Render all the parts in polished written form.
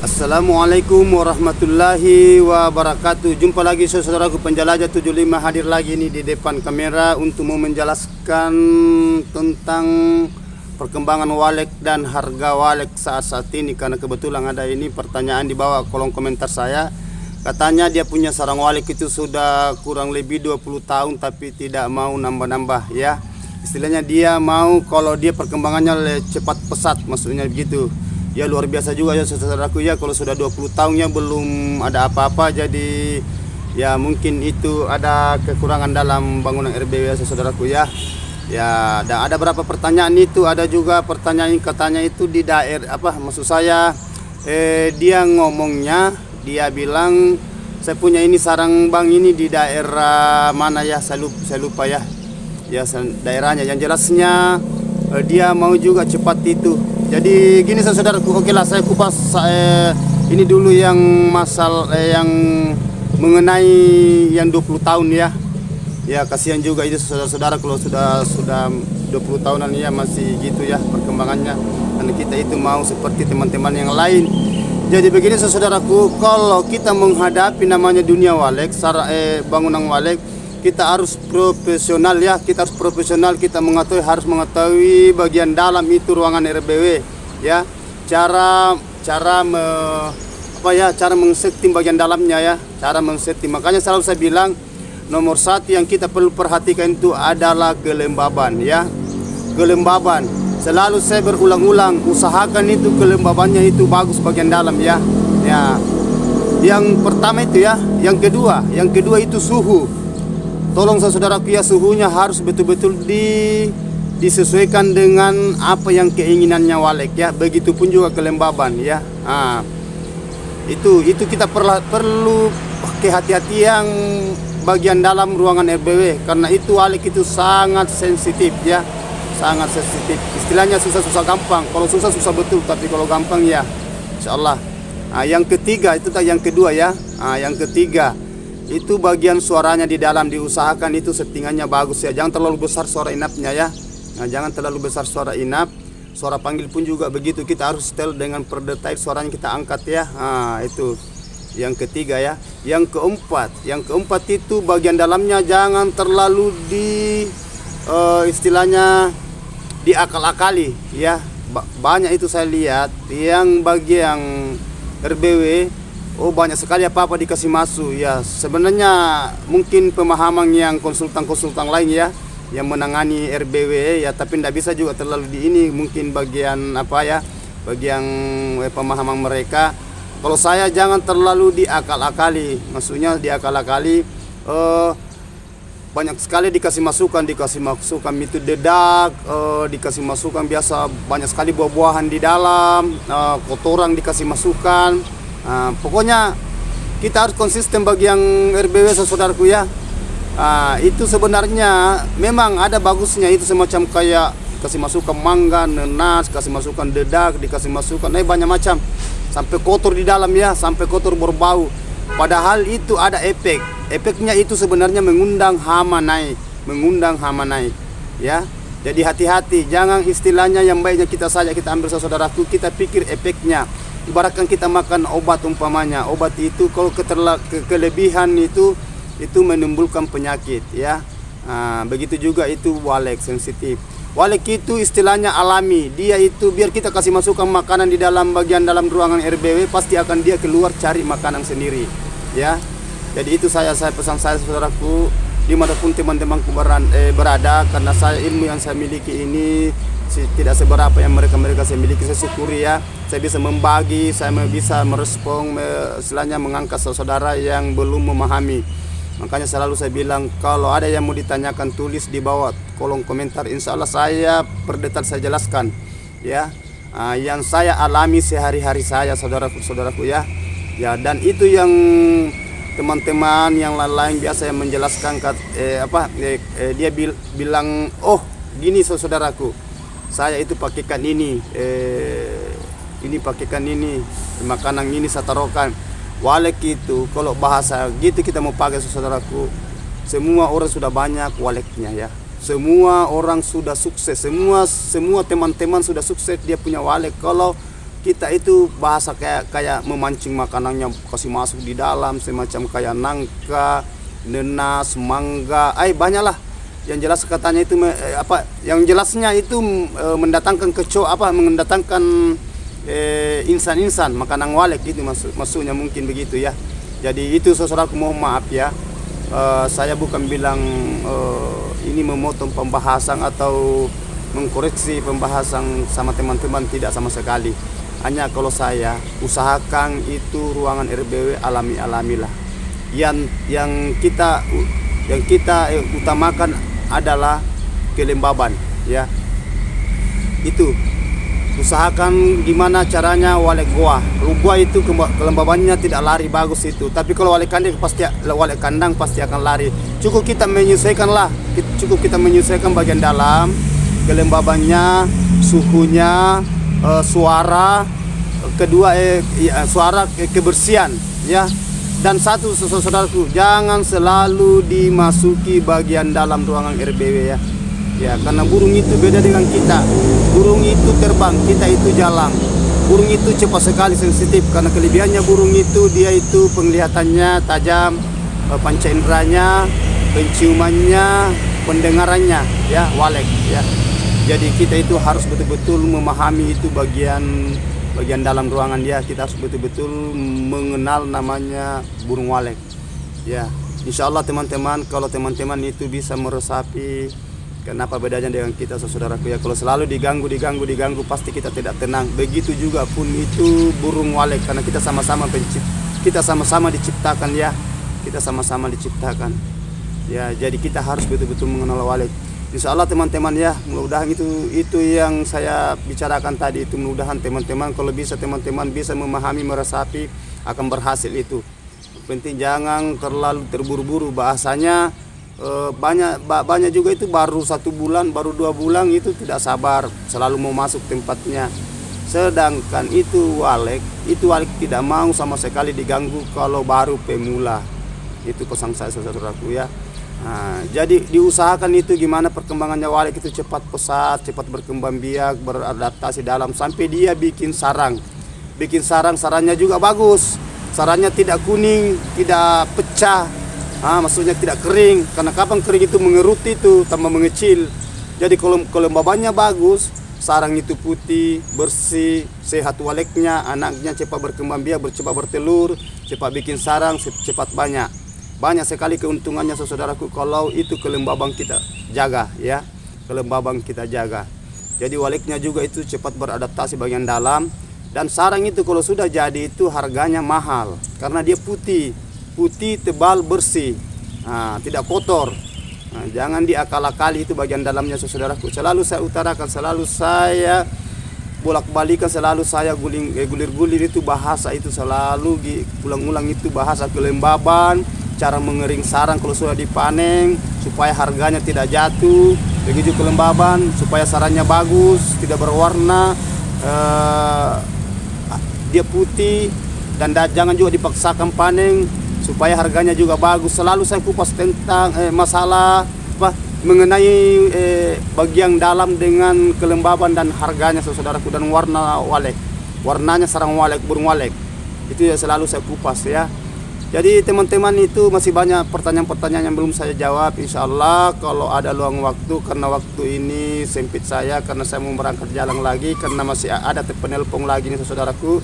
Assalamualaikum warahmatullahi wabarakatuh. Jumpa lagi saudaraku penjelajah 75 hadir lagi ini di depan kamera untuk mau menjelaskan tentang perkembangan walek dan harga walek saat ini, karena kebetulan ada ini pertanyaan di bawah kolom komentar saya. Katanya dia punya sarang walek itu sudah kurang lebih 20 tahun tapi tidak mau nambah-nambah ya. Istilahnya dia mau kalau dia perkembangannya cepat pesat, maksudnya begitu. Ya luar biasa juga ya saudaraku ya, kalau sudah 20 tahunnya belum ada apa-apa, jadi ya mungkin itu ada kekurangan dalam bangunan RBW ya saudaraku ya. Ya, dan ada berapa pertanyaan itu, ada juga pertanyaan katanya itu di daerah apa, maksud saya dia ngomongnya, dia bilang saya punya ini sarang bang ini di daerah mana ya, saya lupa ya. Ya daerahnya, yang jelasnya dia mau juga cepat itu. Jadi gini saudaraku, oke lah saya kupas ini dulu yang yang mengenai yang 20 tahun ya. Ya kasihan juga itu saudara-saudara kalau sudah 20 tahunan ya masih gitu ya perkembangannya. Karena kita itu mau seperti teman-teman yang lain. Jadi begini saudaraku, kalau kita menghadapi namanya dunia walek, bangunan walek, kita harus profesional ya, kita harus profesional, kita harus mengetahui bagian dalam itu ruangan RBW ya, cara men-setting bagian dalamnya ya, cara men-setting. Makanya selalu saya bilang nomor satu yang kita perlu perhatikan itu adalah kelembaban ya, kelembaban. Selalu saya berulang-ulang, usahakan itu kelembabannya itu bagus bagian dalam ya. Ya, yang pertama itu ya, yang kedua itu suhu. Tolong saudaraku ya, suhunya harus betul-betul disesuaikan dengan apa yang keinginannya walek ya. Begitupun juga kelembaban ya. Itu kita perlu kehati-hatian bagian dalam ruangan RBW, karena itu walek itu sangat sensitif ya, sangat sensitif. Istilahnya susah gampang. Kalau susah betul, tapi kalau gampang ya insyaallah. Yang ketiga itu yang kedua ya. Yang ketiga itu bagian suaranya di dalam, diusahakan itu settingannya bagus ya, jangan terlalu besar suara inapnya ya. Jangan terlalu besar suara inap, suara panggil pun juga begitu, kita harus setel dengan per detik suaranya kita angkat ya. Itu yang ketiga ya. Yang keempat itu bagian dalamnya jangan terlalu istilahnya diakal-akali ya. Banyak itu saya lihat yang bagian RBW, oh banyak sekali apa-apa dikasih masuk ya. Sebenarnya mungkin pemahaman yang konsultan lain ya yang menangani RBW ya, tapi tidak bisa juga terlalu di ini, mungkin bagian apa ya, bagian pemahaman mereka. Kalau saya jangan terlalu diakal-akali, maksudnya diakal-akali, banyak sekali dikasih masukan itu dedak, dikasih masukan biasa banyak sekali buah-buahan di dalam, kotoran dikasih masukan. Pokoknya kita harus konsisten bagi yang RBW saudaraku ya. Itu sebenarnya memang ada bagusnya, itu semacam kayak kasih masukan mangga, nenas, kasih masukan dedak, dikasih masukan banyak macam, sampai kotor di dalam ya, sampai kotor berbau. Padahal itu ada efeknya itu sebenarnya mengundang hama naik ya. Jadi hati-hati, jangan istilahnya yang baiknya kita ambil saudaraku, kita pikir efeknya. Ibaratkan kita makan obat umpamanya, obat itu kalau kelebihan itu menimbulkan penyakit ya. Begitu juga itu walek sensitif. Walek itu istilahnya alami, dia itu biar kita kasih masukan makanan di dalam bagian dalam ruangan RBW, pasti akan dia keluar cari makanan sendiri ya. Jadi itu pesan saya saudaraku, dimanapun teman-temanku berada, karena ilmu yang saya miliki ini tidak seberapa yang mereka saya miliki. Saya syukuri ya, saya bisa membagi, saya bisa merespon, istilahnya mengangkat saudara yang belum memahami. Makanya selalu saya bilang, kalau ada yang mau ditanyakan tulis di bawah kolom komentar, insya Allah saya perdetail saya jelaskan ya. Yang saya alami sehari-hari saya saudaraku ya. Dan itu yang teman-teman yang lain biasa yang menjelaskan dia bilang, oh gini saudaraku, saya itu pakaikan ini pakaikan ini, makanan ini saya taruhkan. Walek itu kalau bahasa gitu kita mau pakai saudaraku, semua orang sudah banyak waleknya ya. Semua orang sudah sukses, semua teman-teman sudah sukses, dia punya walek. Kalau kita itu bahasa kayak memancing makanannya, kasih masuk di dalam semacam kayak nangka, nenas, mangga, banyak lah. Yang jelas katanya itu yang jelasnya itu mendatangkan mendatangkan insan-insan makanan walek gitu maksudnya mungkin begitu ya. Jadi itu saudaraku, mohon maaf ya. Saya bukan bilang ini memotong pembahasan atau mengkoreksi pembahasan sama teman-teman, tidak sama sekali. Hanya kalau saya usahakan itu ruangan RBW alami lah. Yang kita utamakan adalah kelembaban ya. Itu usahakan gimana caranya walek gua itu kelembabannya tidak lari bagus itu. Tapi kalau walek kandang pasti akan lari. Cukup kita menyesuaikan bagian dalam, kelembabannya, suhunya, suara, kedua suara, kebersihan ya. Dan satu saudaraku, jangan selalu dimasuki bagian dalam ruangan RBW ya. Ya, karena burung itu beda dengan kita. Burung itu terbang, kita itu jalan. Burung itu cepat sekali sensitif, karena kelebihannya burung itu dia itu penglihatannya tajam, panca inderanya, penciumannya, pendengarannya ya, walek ya. Jadi kita itu harus betul-betul memahami itu bagian dalam ruangan dia. Kita harus betul-betul mengenal namanya burung walek ya. Insya Allah teman-teman, kalau teman-teman itu bisa meresapi kenapa bedanya dengan kita saudaraku ya. Kalau selalu diganggu pasti kita tidak tenang. Begitu juga pun itu burung walek, karena kita sama-sama diciptakan ya. Kita sama-sama diciptakan ya. Jadi kita harus betul-betul mengenal walek. Insya Allah teman-teman ya, mudah-mudahan itu yang saya bicarakan tadi itu, mudah-mudahan teman-teman kalau bisa teman-teman bisa memahami, meresapi, akan berhasil itu. Penting jangan terlalu terburu-buru. Bahasanya banyak juga itu baru 1 bulan, baru 2 bulan itu tidak sabar, selalu mau masuk tempatnya. Sedangkan itu walek tidak mau sama sekali diganggu kalau baru pemula. Itu pesan saya saudaraku ya. Nah, jadi diusahakan itu gimana perkembangannya walek itu cepat pesat, cepat berkembang biak, beradaptasi dalam sampai dia bikin sarang. Sarangnya juga bagus. Sarangnya tidak kuning, tidak pecah. Maksudnya tidak kering, karena kapan kering itu mengerut itu tambah mengecil. Jadi kalau kelembabannya bagus, sarang itu putih, bersih, sehat waleknya, anaknya cepat berkembang biak, cepat bertelur, cepat bikin sarang, cepat banyak. Banyak sekali keuntungannya saudaraku kalau itu kelembaban kita jaga ya. Kelembaban kita jaga. Jadi waleknya juga itu cepat beradaptasi bagian dalam. Dan sarang itu kalau sudah jadi itu harganya mahal, karena dia putih, tebal, bersih, tidak kotor. Jangan diakal-akali itu bagian dalamnya saudaraku. Selalu saya utarakan, selalu saya bolak-balikan, selalu saya gulir-gulir itu bahasa itu, selalu ulang-ulang itu bahasa kelembaban, cara mengering sarang kalau sudah dipanen supaya harganya tidak jatuh. Begitu kelembaban supaya sarangnya bagus, tidak berwarna, dia putih, dan jangan juga dipaksakan panen supaya harganya juga bagus. Selalu saya kupas tentang masalah mengenai bagian dalam dengan kelembaban dan harganya saudaraku, dan warna walek, warnanya sarang walek, burung walek itu ya selalu saya kupas ya. Jadi teman-teman itu masih banyak pertanyaan-pertanyaan yang belum saya jawab. Insya Allah kalau ada luang waktu, karena waktu ini sempit saya, karena saya mau berangkat jalan lagi, karena masih ada penelpon lagi nih saudaraku.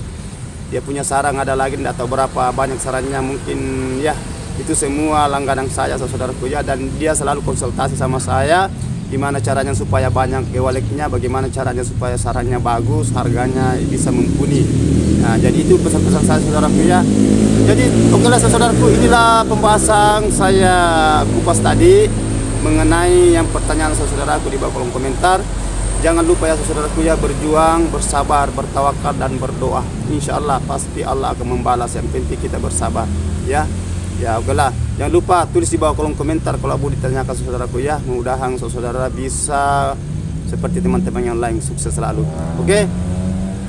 Dia punya sarang ada lagi, tidak tahu berapa banyak sarangnya, mungkin ya itu semua langganan saya saudaraku ya. Dan dia selalu konsultasi sama saya gimana caranya supaya banyak waleknya, bagaimana caranya supaya sarangnya bagus, harganya bisa mumpuni. Nah, jadi itu pesan-pesan saya saudaraku ya. Jadi okelah saudaraku, inilah pembahasan saya kupas tadi mengenai yang pertanyaan saudaraku di bawah kolom komentar. Jangan lupa ya saudaraku ya, berjuang, bersabar, bertawakal dan berdoa. Insya Allah pasti Allah akan membalas. Yang penting kita bersabar ya. Ya okelah, jangan lupa tulis di bawah kolom komentar kalau mau ditanyakan saudaraku ya. Mudah-mudahan saudara bisa seperti teman-teman yang lain, sukses selalu. Oke.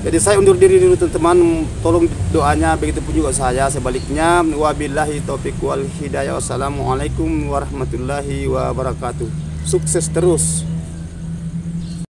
Jadi saya undur diri dulu teman-teman, tolong doanya, begitu pun juga saya sebaliknya. Wabillahi taufiq wal hidayah. Wassalamualaikum warahmatullahi wabarakatuh. Sukses terus.